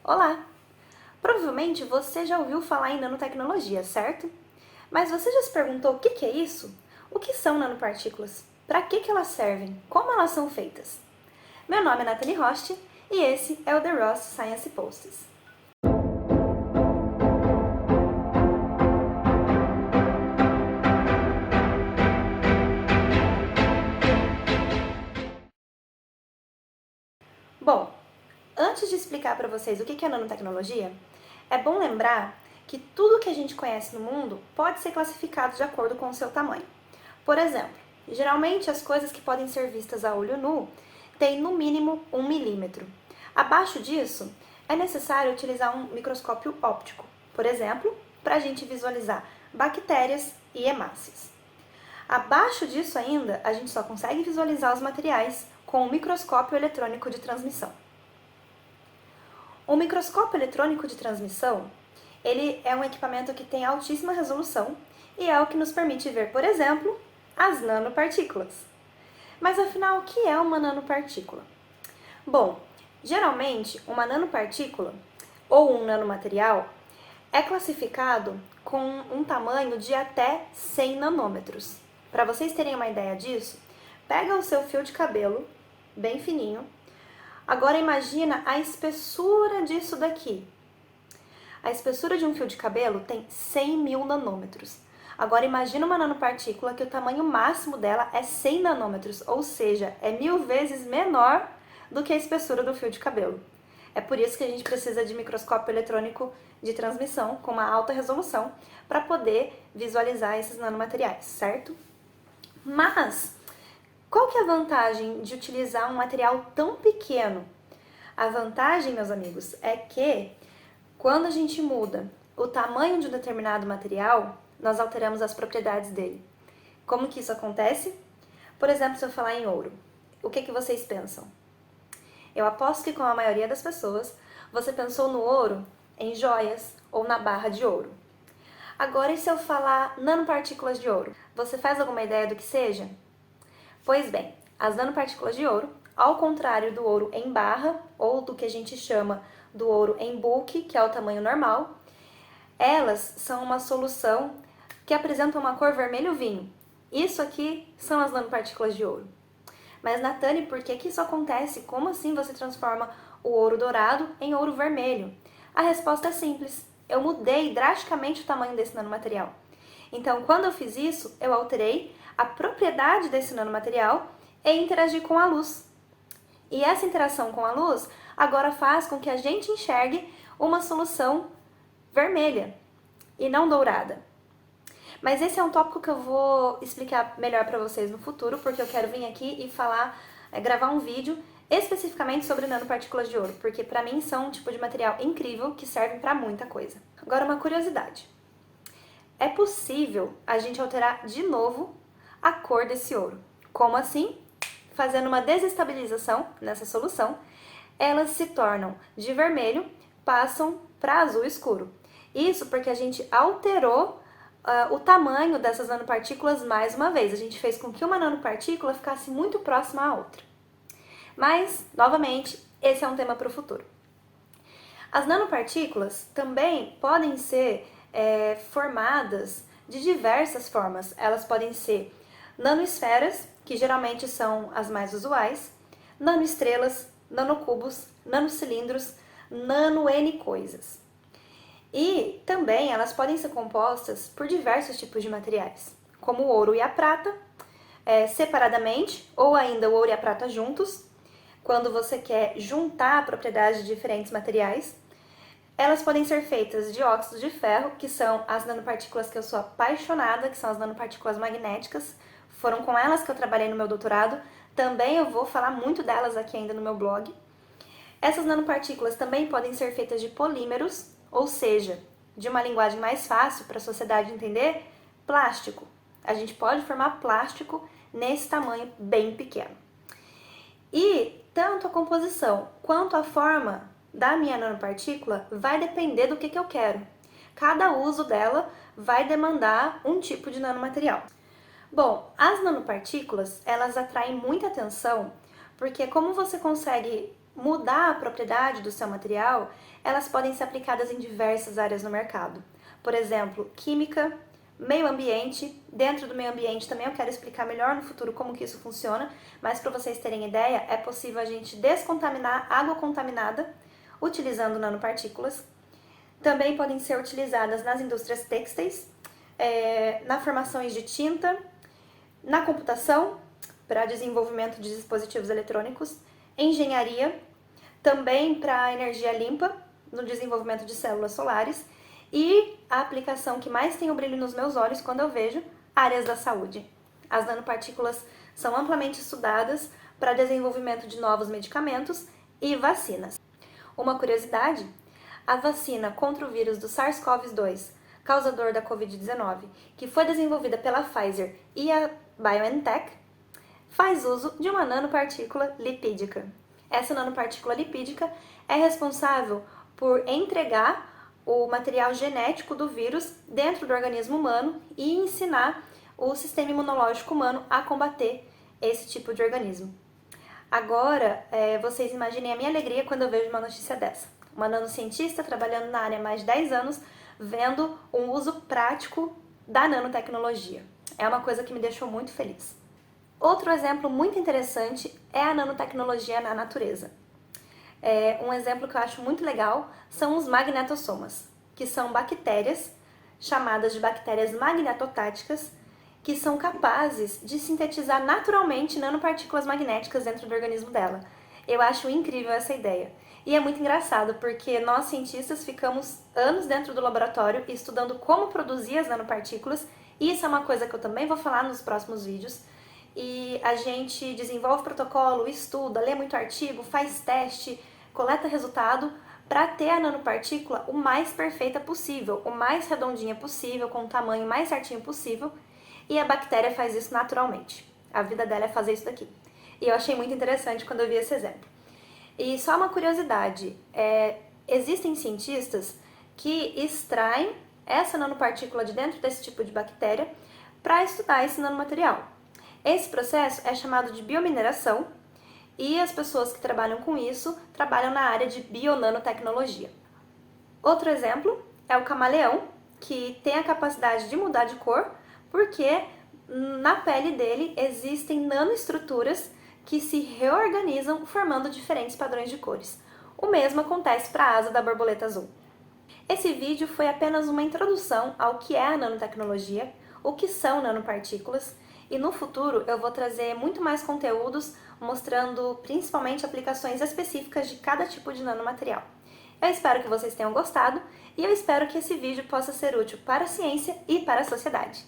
Olá! Provavelmente você já ouviu falar em nanotecnologia, certo? Mas você já se perguntou o que é isso? O que são nanopartículas? Para que elas servem? Como elas são feitas? Meu nome é Nathalie Rost e esse é o The Ross Science Posts. Bom, antes de explicar para vocês o que é nanotecnologia, é bom lembrar que tudo que a gente conhece no mundo pode ser classificado de acordo com o seu tamanho. Por exemplo, geralmente as coisas que podem ser vistas a olho nu têm no mínimo 1 milímetro. Abaixo disso, é necessário utilizar um microscópio óptico, por exemplo, para a gente visualizar bactérias e hemácias. Abaixo disso ainda, a gente só consegue visualizar os materiais com o microscópio eletrônico de transmissão. O microscópio eletrônico de transmissão, ele é um equipamento que tem altíssima resolução e é o que nos permite ver, por exemplo, as nanopartículas. Mas afinal, o que é uma nanopartícula? Bom, geralmente uma nanopartícula ou um nanomaterial é classificado com um tamanho de até 100 nanômetros. Para vocês terem uma ideia disso, pega o seu fio de cabelo, bem fininho. Agora imagina a espessura disso daqui. A espessura de um fio de cabelo tem 100 mil nanômetros. Agora imagina uma nanopartícula que o tamanho máximo dela é 100 nanômetros, ou seja, é 1000 vezes menor do que a espessura do fio de cabelo. É por isso que a gente precisa de microscópio eletrônico de transmissão com uma alta resolução para poder visualizar esses nanomateriais, certo? Mas qual que é a vantagem de utilizar um material tão pequeno? A vantagem, meus amigos, é que quando a gente muda o tamanho de um determinado material, nós alteramos as propriedades dele. Como que isso acontece? Por exemplo, se eu falar em ouro, o que vocês pensam? Eu aposto que, como a maioria das pessoas, você pensou no ouro em joias ou na barra de ouro. Agora, e se eu falar nanopartículas de ouro? Você faz alguma ideia do que seja? Pois bem, as nanopartículas de ouro, ao contrário do ouro em barra, ou do que a gente chama do ouro em bulk, que é o tamanho normal, elas são uma solução que apresenta uma cor vermelho-vinho. Isso aqui são as nanopartículas de ouro. Mas, Natane, por que isso acontece? Como assim você transforma o ouro dourado em ouro vermelho? A resposta é simples. Eu mudei drasticamente o tamanho desse nanomaterial. Então, quando eu fiz isso, eu alterei a propriedade desse nanomaterial e interagi com a luz. E essa interação com a luz agora faz com que a gente enxergue uma solução vermelha e não dourada. Mas esse é um tópico que eu vou explicar melhor para vocês no futuro, porque eu quero vir aqui e gravar um vídeo especificamente sobre nanopartículas de ouro, porque para mim são um tipo de material incrível que serve para muita coisa. Agora, uma curiosidade. É possível a gente alterar de novo a cor desse ouro. Como assim? Fazendo uma desestabilização nessa solução, elas se tornam de vermelho, passam para azul escuro. Isso porque a gente alterou o tamanho dessas nanopartículas mais uma vez. A gente fez com que uma nanopartícula ficasse muito próxima à outra. Mas, novamente, esse é um tema para o futuro. As nanopartículas também podem ser formadas de diversas formas. Elas podem ser nanoesferas, que geralmente são as mais usuais, nanoestrelas, nanocubos, nanocilindros, nano-N coisas. E também elas podem ser compostas por diversos tipos de materiais, como o ouro e a prata, separadamente, ou ainda o ouro e a prata juntos, quando você quer juntar a propriedade de diferentes materiais. Elas podem ser feitas de óxido de ferro, que são as nanopartículas que eu sou apaixonada, que são as nanopartículas magnéticas. Foram com elas que eu trabalhei no meu doutorado. Também eu vou falar muito delas aqui ainda no meu blog. Essas nanopartículas também podem ser feitas de polímeros, ou seja, de uma linguagem mais fácil para a sociedade entender, plástico. A gente pode formar plástico nesse tamanho bem pequeno. E tanto a composição quanto a forma da minha nanopartícula vai depender do que eu quero. Cada uso dela vai demandar um tipo de nanomaterial. Bom, as nanopartículas, elas atraem muita atenção porque como você consegue mudar a propriedade do seu material, elas podem ser aplicadas em diversas áreas no mercado. Por exemplo, química, meio ambiente. Dentro do meio ambiente também eu quero explicar melhor no futuro como que isso funciona, mas para vocês terem ideia, é possível a gente descontaminar água contaminada utilizando nanopartículas. Também podem ser utilizadas nas indústrias têxteis, na formações de tinta, na computação, para desenvolvimento de dispositivos eletrônicos, engenharia, também para energia limpa, no desenvolvimento de células solares, e a aplicação que mais tem o brilho nos meus olhos quando eu vejo áreas da saúde. As nanopartículas são amplamente estudadas para desenvolvimento de novos medicamentos e vacinas. Uma curiosidade, a vacina contra o vírus do SARS-CoV-2, causador da Covid-19, que foi desenvolvida pela Pfizer e a BioNTech, faz uso de uma nanopartícula lipídica. Essa nanopartícula lipídica é responsável por entregar o material genético do vírus dentro do organismo humano e ensinar o sistema imunológico humano a combater esse tipo de organismo. Agora, vocês imaginem a minha alegria quando eu vejo uma notícia dessa. Uma nanocientista trabalhando na área há mais de 10 anos, vendo um uso prático da nanotecnologia. É uma coisa que me deixou muito feliz. Outro exemplo muito interessante é a nanotecnologia na natureza. Um exemplo que eu acho muito legal são os magnetossomas, que são bactérias, chamadas de bactérias magnetotáticas, que são capazes de sintetizar naturalmente nanopartículas magnéticas dentro do organismo dela. Eu acho incrível essa ideia. E é muito engraçado, porque nós cientistas ficamos anos dentro do laboratório estudando como produzir as nanopartículas, e isso é uma coisa que eu também vou falar nos próximos vídeos. E a gente desenvolve protocolo, estuda, lê muito artigo, faz teste, coleta resultado para ter a nanopartícula o mais perfeita possível, o mais redondinha possível, com o tamanho mais certinho possível, e a bactéria faz isso naturalmente. A vida dela é fazer isso daqui. E eu achei muito interessante quando eu vi esse exemplo. E só uma curiosidade, existem cientistas que extraem essa nanopartícula de dentro desse tipo de bactéria para estudar esse nanomaterial. Esse processo é chamado de biomineração e as pessoas que trabalham com isso trabalham na área de bionanotecnologia. Outro exemplo é o camaleão, que tem a capacidade de mudar de cor porque na pele dele existem nanoestruturas que se reorganizam formando diferentes padrões de cores. O mesmo acontece para a asa da borboleta azul. Esse vídeo foi apenas uma introdução ao que é a nanotecnologia, o que são nanopartículas, e no futuro eu vou trazer muito mais conteúdos mostrando principalmente aplicações específicas de cada tipo de nanomaterial. Eu espero que vocês tenham gostado e eu espero que esse vídeo possa ser útil para a ciência e para a sociedade.